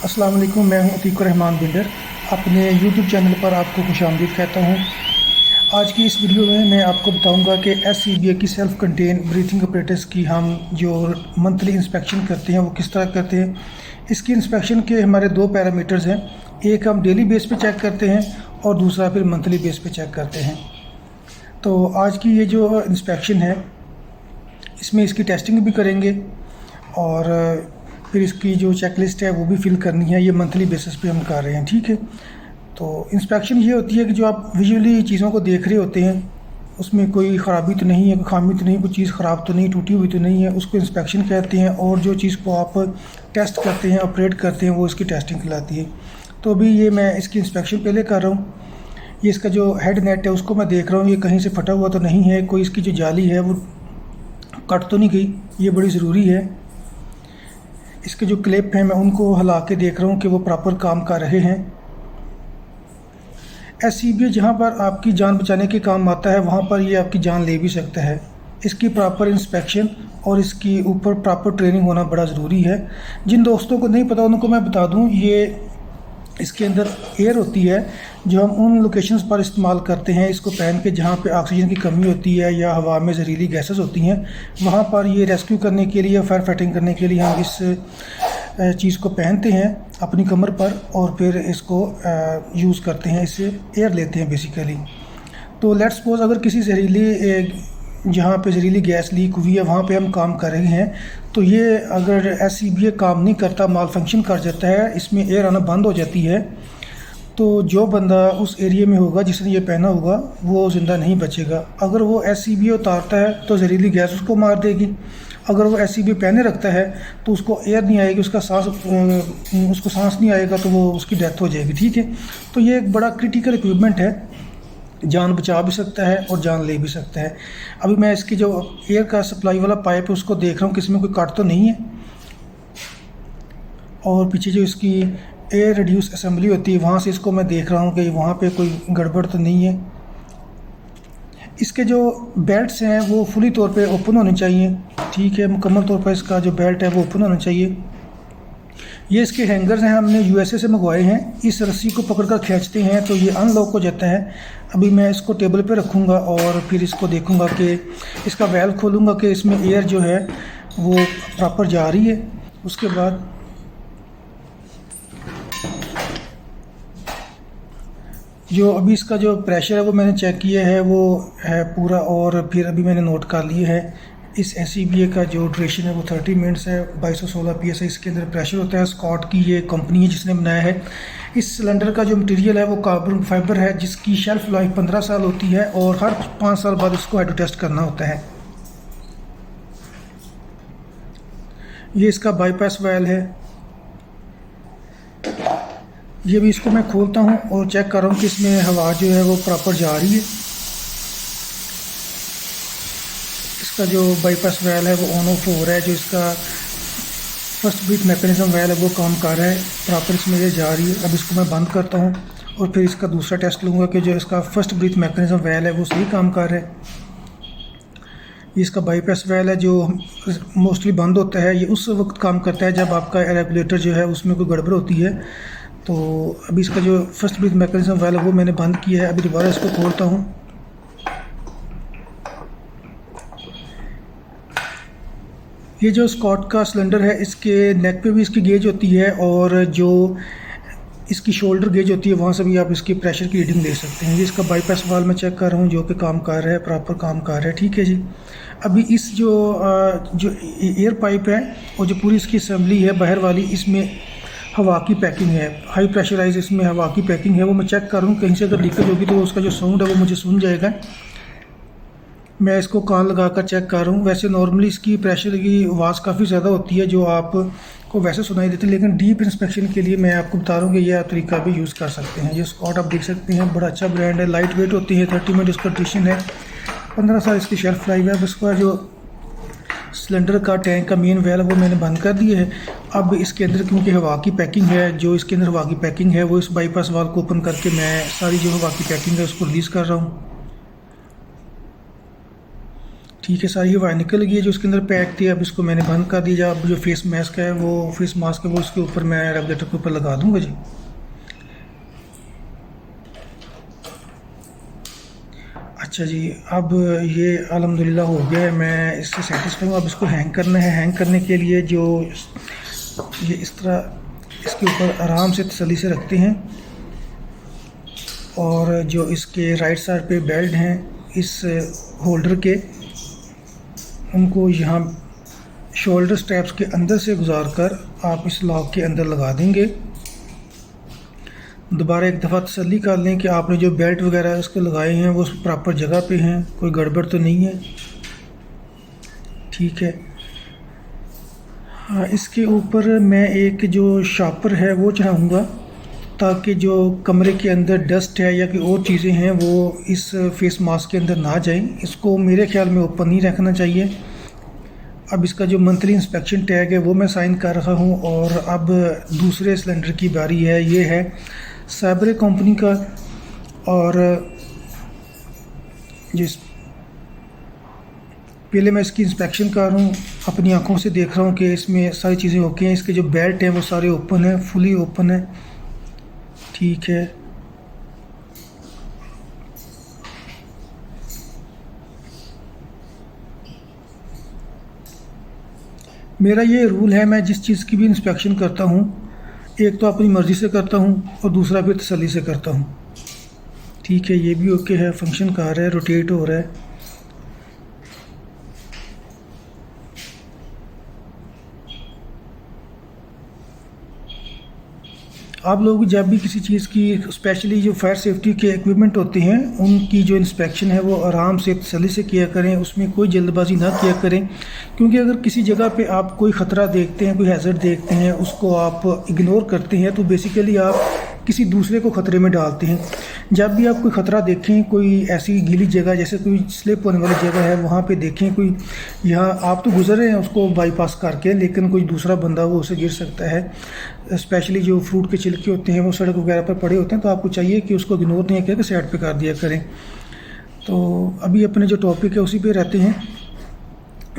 अस्सलाम वालेकुम। मैं हूं अतीकुर रहमान बिल्डर। अपने यूट्यूब चैनल पर आपको खुशामदीद कहता हूं। आज की इस वीडियो में मैं आपको बताऊंगा कि SCBA की सेल्फ़ कंटेन ब्रीथिंग ऑपरेटर्स की हम जो मंथली इंस्पेक्शन करते हैं वो किस तरह करते हैं। इसकी इंस्पेक्शन के हमारे दो पैरामीटर्स हैं, एक हम डेली बेस पे चेक करते हैं और दूसरा फिर मंथली बेस पे चेक करते हैं। तो आज की ये जो इंस्पेक्शन है इसमें इसकी टेस्टिंग भी करेंगे और फिर इसकी जो चेकलिस्ट है वो भी फिल करनी है। ये मंथली बेसिस पे हम कर रहे हैं, ठीक है। तो इंस्पेक्शन ये होती है कि जो आप विजुअली चीज़ों को देख रहे होते हैं उसमें कोई ख़राबी तो नहीं है, कोई खामी तो नहीं, कोई चीज़ ख़राब तो नहीं, टूटी हुई तो नहीं है, उसको इंस्पेक्शन कहते हैं। और जो चीज़ को आप टेस्ट करते हैं, ऑपरेट करते हैं, वो इसकी टेस्टिंग कहलाती है। तो अभी ये मैं इसकी इंस्पेक्शन पहले कर रहा हूँ। ये इसका जो हेड नेट है उसको मैं देख रहा हूँ, ये कहीं से फटा हुआ तो नहीं है, कोई इसकी जो जाली है वो कट तो नहीं गई, ये बड़ी ज़रूरी है। इसके जो क्लिप हैं मैं उनको हिला के देख रहा हूँ कि वो प्रॉपर काम कर रहे हैं। SCBA जहाँ पर आपकी जान बचाने के काम आता है वहाँ पर ये आपकी जान ले भी सकता है। इसकी प्रॉपर इंस्पेक्शन और इसकी ऊपर प्रॉपर ट्रेनिंग होना बड़ा ज़रूरी है। जिन दोस्तों को नहीं पता उनको मैं बता दूँ, ये इसके अंदर एयर होती है जो हम उन लोकेशंस पर इस्तेमाल करते हैं इसको पहन के जहाँ पे ऑक्सीजन की कमी होती है या हवा में जहरीली गैसेस होती हैं। वहाँ पर ये रेस्क्यू करने के लिए, फायर फाइटिंग करने के लिए हम इस चीज़ को पहनते हैं अपनी कमर पर और फिर इसको यूज़ करते हैं, इससे एयर लेते हैं बेसिकली। तो लेट्स सपोज अगर किसी जहरीली जहाँ पे जहरीली गैस लीक हुई है वहाँ पे हम काम कर रहे हैं, तो ये अगर SCBA काम नहीं करता, माल फंक्शन कर जाता है, इसमें एयर आना बंद हो जाती है, तो जो बंदा उस एरिया में होगा जिसने ये पहना होगा वो ज़िंदा नहीं बचेगा। अगर वो SCBA उतारता है तो जहरीली गैस उसको मार देगी। अगर वो SCBA पहने रखता है तो उसको एयर नहीं आएगी, उसको सांस नहीं आएगा, तो वो उसकी डेथ हो जाएगी, ठीक है। तो ये एक बड़ा क्रिटिकल इक्विपमेंट है, जान बचा भी सकता है और जान ले भी सकता है। अभी मैं इसकी जो एयर का सप्लाई वाला पाइप है उसको देख रहा हूँ कि इसमें कोई कट तो नहीं है, और पीछे जो इसकी एयर रिड्यूस असेंबली होती है वहाँ से इसको मैं देख रहा हूँ कि वहाँ पे कोई गड़बड़ तो नहीं है। इसके जो बेल्ट्स हैं वो फुली तौर पे ओपन होने चाहिए, ठीक है। मुकम्मल तौर पर इसका जो बेल्ट है वो ओपन होना चाहिए। ये इसके हैंगर्स हैं, हमने USA से मंगवाए हैं। इस रस्सी को पकड़कर खींचते हैं तो ये अनलॉक हो जाता है। अभी मैं इसको टेबल पे रखूँगा और फिर इसको देखूँगा कि इसका वेल खोलूँगा कि इसमें एयर जो है वो प्रॉपर जा रही है। उसके बाद जो अभी इसका जो प्रेशर है वो मैंने चेक किया है, वो है पूरा, और फिर अभी मैंने नोट कर लिया है। इस SCBA का जो ड्यूरेशन है वो 30 मिनट्स है। 2216 PSI इसके अंदर प्रेशर होता है। स्कॉट की ये कंपनी है जिसने बनाया है। इस सिलेंडर का जो मटेरियल है वो कार्बन फाइबर है जिसकी शेल्फ लाइफ 15 साल होती है और हर 5 साल बाद इसको हाइड्रो टेस्ट करना होता है। ये इसका बाईपास वाल्व है, ये भी इसको मैं खोलता हूँ और चेक कर रहा हूँ कि इसमें हवा जो है वो प्रॉपर जा रही है। इसका जो बाईपास वाल्व है वो ऑन ऑफ हो रहा है। जो इसका फर्स्ट ब्रीथ मैकेनिज्म वाल्व है वो काम कर रहा है प्रॉपर, इसमें ये जा रही है। अब इसको मैं बंद करता हूँ और फिर इसका दूसरा टेस्ट लूँगा कि जो इसका फर्स्ट ब्रीथ मैकेनिज्म वाल्व है वो सही काम कर रहा है। ये इसका बाईपास वाल्व है जो मोस्टली बंद होता है, ये उस वक्त काम करता है जब आपका रेगुलेटर जो है उसमें कोई गड़बड़ होती है। तो अभी इसका जो फर्स्ट ब्रीथ मैकेनिज्म वाल्व है वो मैंने बंद किया है। अभी दोबारा इसको खोलता हूँ। ये जो स्कॉट का सिलेंडर है इसके नेक पे भी इसकी गेज होती है और जो इसकी शोल्डर गेज होती है वहाँ से भी आप इसकी प्रेशर की रीडिंग ले सकते हैं। ये इसका बाईपास वाल्व मैं चेक कर रहा हूँ जो कि काम कर रहा है, प्रॉपर काम कर रहा है, ठीक है जी। अभी इस जो एयर पाइप है और जो पूरी इसकी असेंबली है बाहर वाली, इसमें हवा की पैकिंग है, हाई प्रेशराइज इसमें हवा की पैकिंग है। वो मैं चेक कर रहा हूँ, कहीं से अगर लीकेज होगी तो उसका जो साउंड है वो मुझे सुन जाएगा। मैं इसको कान लगा कर चेक कर रहा हूँ। वैसे नॉर्मली इसकी प्रेशर की आवाज़ काफ़ी ज़्यादा होती है जो आपको वैसे सुनाई देती है, लेकिन डीप इंस्पेक्शन के लिए मैं आपको बता रहा हूँ कि यह तरीका भी यूज़ कर सकते हैं। ये स्कॉट आप देख सकते हैं, बड़ा अच्छा ब्रांड है, लाइट वेट होती है, 30 मिनट इसका ड्यूरेशन है, 15 साल इसकी शेल्फ लाइफ है। इसका जो सिलेंडर का टैंक का मेन वेल वो मैंने बंद कर दिया है। अब इसके अंदर क्योंकि हवा की पैकिंग है, जो इसके अंदर हवा की पैकिंग है वो इस बाईपास वाल्व को ओपन करके मैं सारी जो हवा की पैकिंग है उसको रिलीज़ कर रहा हूँ। ठीक है, सारी हवा निकल गई है जो उसके अंदर पैक थी। अब इसको मैंने बंद कर दिया। अब जो फेस मास्क है वो उसके ऊपर मैं रेगुलेटर के ऊपर लगा दूंगा जी। अच्छा जी, अब ये अल्हम्दुलिल्लाह हो गया है, मैं इससे सेटिस्फाई हूँ। अब इसको हैंग करना है। हैंग करने के लिए जो ये इस तरह इसके ऊपर आराम से तसल्ली से रखते हैं, और जो इसके राइट साइड पे बेल्ट हैं इस होल्डर के, उनको यहाँ शोल्डर स्ट्रैप्स के अंदर से गुजार कर आप इस लॉक के अंदर लगा देंगे। दोबारा एक दफ़ा तसल्ली कर लें कि आपने जो बेल्ट वगैरह उसको लगाए हैं वो प्रॉपर जगह पे हैं, कोई गड़बड़ तो नहीं है। ठीक है। हाँ, इसके ऊपर मैं एक जो शॉपर है वो चढ़ाऊँगा, ताकि जो कमरे के अंदर डस्ट है या कोई और चीज़ें हैं वो इस फेस मास्क के अंदर ना जाएं। इसको मेरे ख्याल में ओपन नहीं रखना चाहिए। अब इसका जो मंथली इंस्पेक्शन टैग है वो मैं साइन कर रहा हूँ। और अब दूसरे सिलेंडर की बारी है। ये है साइबर कंपनी का, और जिस पहले मैं इसकी इंस्पेक्शन कर रहा हूँ, अपनी आंखों से देख रहा हूँ कि इसमें सारी चीज़ें ओके हैं। इसके जो बेल्ट हैं वो सारे ओपन है, फुली ओपन है। ठीक है। मेरा ये रूल है, मैं जिस चीज़ की भी इंस्पेक्शन करता हूँ, एक तो अपनी मर्ज़ी से करता हूँ और दूसरा फिर तसल्ली से करता हूँ। ठीक है, ये भी ओके है, फंक्शन कर रहा है, रोटेट हो रहा है। आप लोग जब भी किसी चीज़ की, स्पेशली जो फायर सेफ्टी के इक्विपमेंट होते हैं, उनकी जो इंस्पेक्शन है वो आराम से तसल्ली से किया करें, उसमें कोई जल्दबाजी ना किया करें। क्योंकि अगर किसी जगह पे आप कोई ख़तरा देखते हैं, कोई हैज़र्ड देखते हैं, उसको आप इग्नोर करते हैं, तो बेसिकली आप किसी दूसरे को ख़तरे में डालते हैं। जब भी आप कोई ख़तरा देखें, कोई ऐसी गीली जगह जैसे कोई स्लिप होने वाली जगह है, वहाँ पे देखें कोई, यहाँ आप तो गुजर रहे हैं उसको बाईपास करके, लेकिन कोई दूसरा बंदा वो उसे गिर सकता है। स्पेशली जो फ्रूट के छिलके होते हैं वो सड़क वगैरह पर पड़े होते हैं, तो आपको चाहिए कि उसको इग्नोर नहीं करके साइड पे कर दिया करें। तो अभी अपने जो टॉपिक है उसी पे रहते हैं।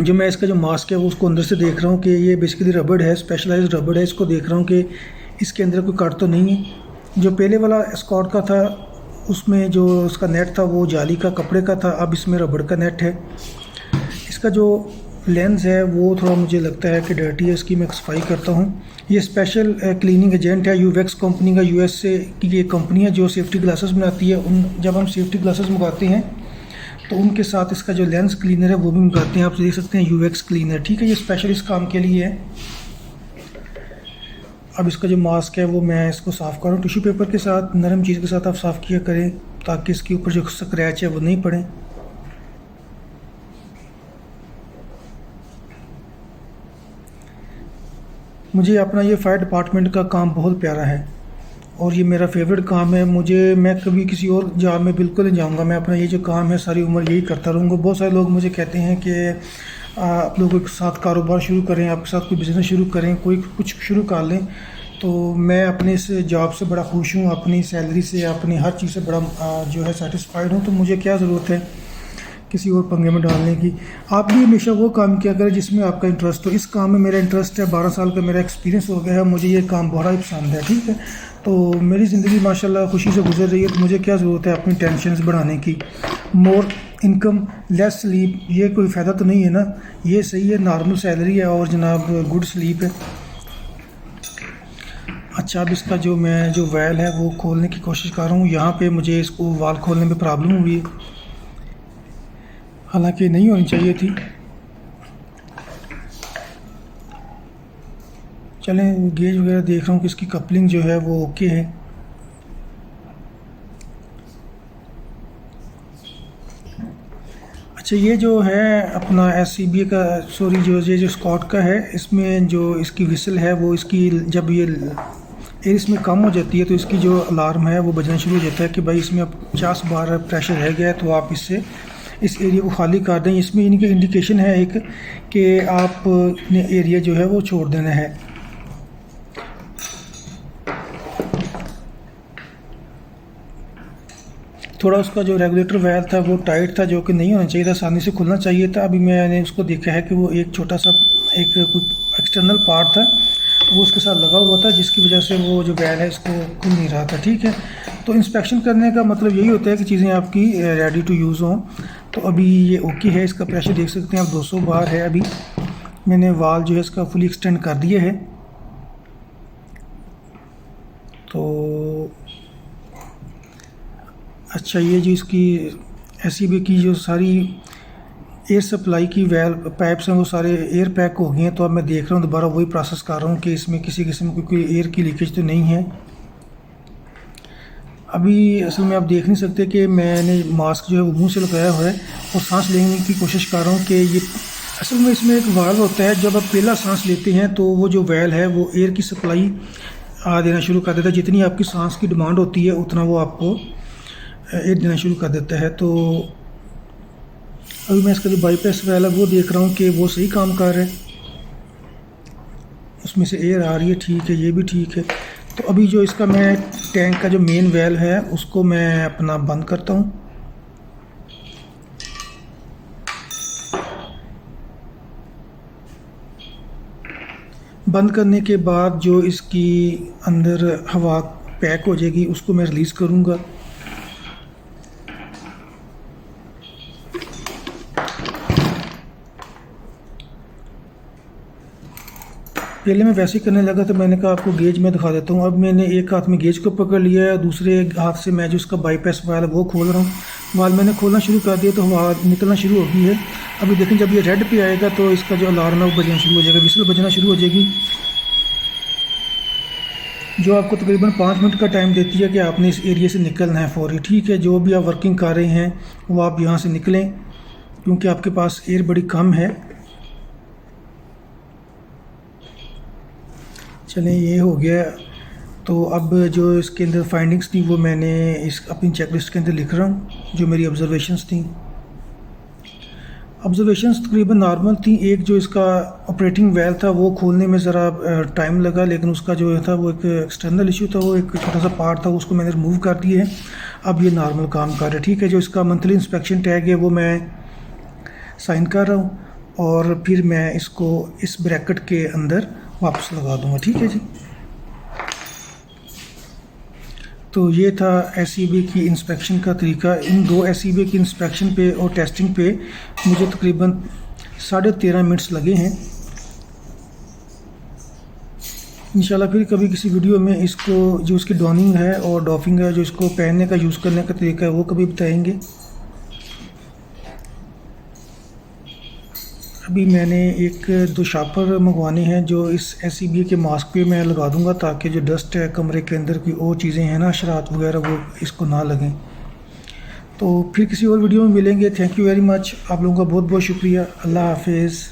जो मैं इसका जो मास्क है वो उसको अंदर से देख रहा हूँ कि ये बेसिकली रबड़ है, स्पेशलाइज्ड रबड़ है। इसको देख रहा हूँ कि इसके अंदर कोई कट तो नहीं है। जो पहले वाला स्कॉट का था उसमें जो उसका नेट था वो जाली का कपड़े का था, अब इसमें रबड़ का नेट है। इसका जो लेंस है वो थोड़ा मुझे लगता है कि डर्टी है, इसकी मैं सफाई करता हूँ। ये स्पेशल क्लीनिंग एजेंट है, यूवेक्स कंपनी का, यूएसए की ये कंपनी है जो सेफ्टी ग्लासेस बनाती है। जब हम सेफ्टी ग्लासेस मंगाते हैं तो उनके साथ इसका जो लेंस क्लीनर है वो भी मंगाते हैं। आप देख सकते हैं यूवेक्स क्लीनर। ठीक है, ये स्पेशल इस काम के लिए है। अब इसका जो मास्क है वो मैं इसको साफ़ कर रहा हूँ टिश्यू पेपर के साथ, नरम चीज़ के साथ आप साफ़ किया करें, ताकि इसके ऊपर जो स्क्रैच है वो नहीं पड़े। मुझे अपना ये फायर डिपार्टमेंट का काम बहुत प्यारा है और ये मेरा फेवरेट काम है। मैं कभी किसी और जॉब में बिल्कुल नहीं जाऊँगा। मैं अपना ये जो काम है सारी उम्र यही करता रहूँगा। बहुत सारे लोग मुझे कहते हैं कि आप लोगों के साथ कारोबार शुरू करें, आपके साथ कोई बिज़नेस शुरू करें, कोई कुछ शुरू कर लें। तो मैं अपने इस जॉब से बड़ा खुश हूँ, अपनी सैलरी से, अपनी हर चीज़ से बड़ा जो है सेटिस्फाइड हूँ। तो मुझे क्या ज़रूरत है किसी और पंगे में डालने की। आप भी हमेशा वो काम किया करें जिसमें आपका इंटरेस्ट हो। इस काम में मेरा इंटरेस्ट है, 12 साल का मेरा एक्सपीरियंस हो गया है, मुझे ये काम बड़ा ही पसंद है। ठीक है, तो मेरी ज़िंदगी माशाल्लाह खुशी से गुजर रही है। तो मुझे क्या ज़रूरत है अपनी टेंशन्स बढ़ाने की। मोर इनकम लेस स्लीप, ये कोई फ़ायदा तो नहीं है ना। ये सही है, नॉर्मल सैलरी है और जनाब गुड स्लीप है। अच्छा, अब इसका जो मैं जो वैल है वो खोलने की कोशिश कर रहा हूँ। यहाँ पे मुझे इसको वाल खोलने में प्रॉब्लम हुई, हालांकि नहीं होनी चाहिए थी। चलें, गेज वगैरह देख रहा हूँ कि इसकी कपलिंग जो है वो ओके है। अच्छा, ये जो है अपना SCBA का, सॉरी, जो स्कॉट का है, इसमें जो इसकी विसल है वो इसकी जब ये एयर इसमें कम हो जाती है तो इसकी जो अलार्म है वो बजना शुरू हो जाता है कि भाई इसमें अब 50 बार प्रेशर रह गया है, तो आप इससे इस एरिया को खाली कर दें। इसमें इनकी इंडिकेशन है एक कि आप ने एरिया जो है वो छोड़ देना है। थोड़ा उसका जो रेगुलेटर वाल्व था वो टाइट था, जो कि नहीं होना चाहिए था, आसानी से खुलना चाहिए था। अभी मैंने उसको देखा है कि वो एक छोटा सा एक कोई एक्सटर्नल पार्ट था वो उसके साथ लगा हुआ था, जिसकी वजह से वो जो वाल्व है इसको खुल नहीं रहा था। ठीक है, तो इंस्पेक्शन करने का मतलब यही होता है कि चीज़ें आपकी रेडी टू यूज़ हों। तो अभी ये ओके है, इसका प्रेशर देख सकते हैं आप 200 बार है। अभी मैंने वाल जो है इसका फुली एक्सटेंड कर दिया है। तो अच्छा, ये जो इसकी एसईबी की जो सारी एयर सप्लाई की वेल्व पाइप्स हैं वो सारे एयर पैक हो गए हैं। तो अब मैं देख रहा हूँ, दोबारा वही प्रोसेस कर रहा हूँ कि इसमें किसी किस्म की कोई एयर की लीकेज तो नहीं है। अभी असल में आप देख नहीं सकते कि मैंने मास्क जो है वो मुंह से लगाया हुआ है और सांस लेने की कोशिश कर रहा हूँ कि ये असल में इसमें एक वाल्व होता है। जब आप पहला सांस लेते हैं तो वो जो वाल्व है वो एयर की सप्लाई देना शुरू कर देता है। जितनी आपकी सांस की डिमांड होती है उतना वो आपको एयर देना शुरू कर देता है। तो अभी मैं इसका जो बाईपास वाल्व है वो देख रहा हूँ कि वो सही काम कर रहा है, उसमें से एयर आ रही है। ठीक है, ये भी ठीक है। तो अभी जो इसका मैं टैंक का जो मेन वाल्व है उसको मैं अपना बंद करता हूँ। बंद करने के बाद जो इसकी अंदर हवा पैक हो जाएगी उसको मैं रिलीज़ करूँगा। पहले मैं वैसे ही करने लगा तो मैंने कहा आपको गेज में दिखा देता हूँ। अब मैंने एक हाथ में गेज को पकड़ लिया है, दूसरे हाथ से मैं जो इसका बाईपास वाल है वो खोल रहा हूँ। वाल मैंने खोलना शुरू कर दिया तो हवा निकलना शुरू हो गई है। अभी देखें, जब ये रेड पे आएगा तो इसका जो अलार्म है वो बजना शुरू हो जाएगा, विसल बजना शुरू हो जाएगी, जो आपको तकरीबन 5 मिनट का टाइम देती है कि आपने इस एरिया से निकलना है फौरी। ठीक है, जो भी आप वर्किंग कर रहे हैं वो आप यहाँ से निकलें, क्योंकि आपके पास एयर बड़ी कम है। चलें, ये हो गया। तो अब जो इसके अंदर फाइंडिंग्स थी वो मैंने इस अपनी चेकलिस्ट के अंदर लिख रहा हूँ, जो मेरी ऑब्जर्वेशंस थी। ऑब्जर्वेशंस तकरीबन नॉर्मल थी। एक जो इसका ऑपरेटिंग वाल्व था वो खोलने में ज़रा टाइम लगा, लेकिन उसका जो था वो एक एक्सटर्नल इशू था, वो एक छोटा सा पार्ट था, उसको मैंने रिमूव कर दिया है। अब ये नॉर्मल काम कर रहा है। ठीक है, जो इसका मंथली इंस्पेक्शन टैग है वो मैं साइन कर रहा हूँ और फिर मैं इसको इस ब्रैकेट के अंदर वापस लगा दूंगा। ठीक है जी। तो ये था एसईबी की इंस्पेक्शन का तरीका। इन दो एसईबी की इंस्पेक्शन पे और टेस्टिंग पे मुझे तकरीबन 13.5 मिनट्स लगे हैं। इंशाल्लाह फिर कभी किसी वीडियो में इसको जो इसकी डॉनिंग है और डॉफिंग है, जो इसको पहनने का यूज़ करने का तरीका है, वो कभी बताएंगे। अभी मैंने एक 2 शापर मंगवाने हैं जो इस एसईबी के मास्क पे मैं लगा दूंगा, ताकि जो डस्ट है कमरे के अंदर की और चीज़ें हैं ना, शरात वगैरह, वो इसको ना लगें। तो फिर किसी और वीडियो में मिलेंगे। थैंक यू वेरी मच, आप लोगों का बहुत बहुत शुक्रिया। अल्लाह हाफिज़।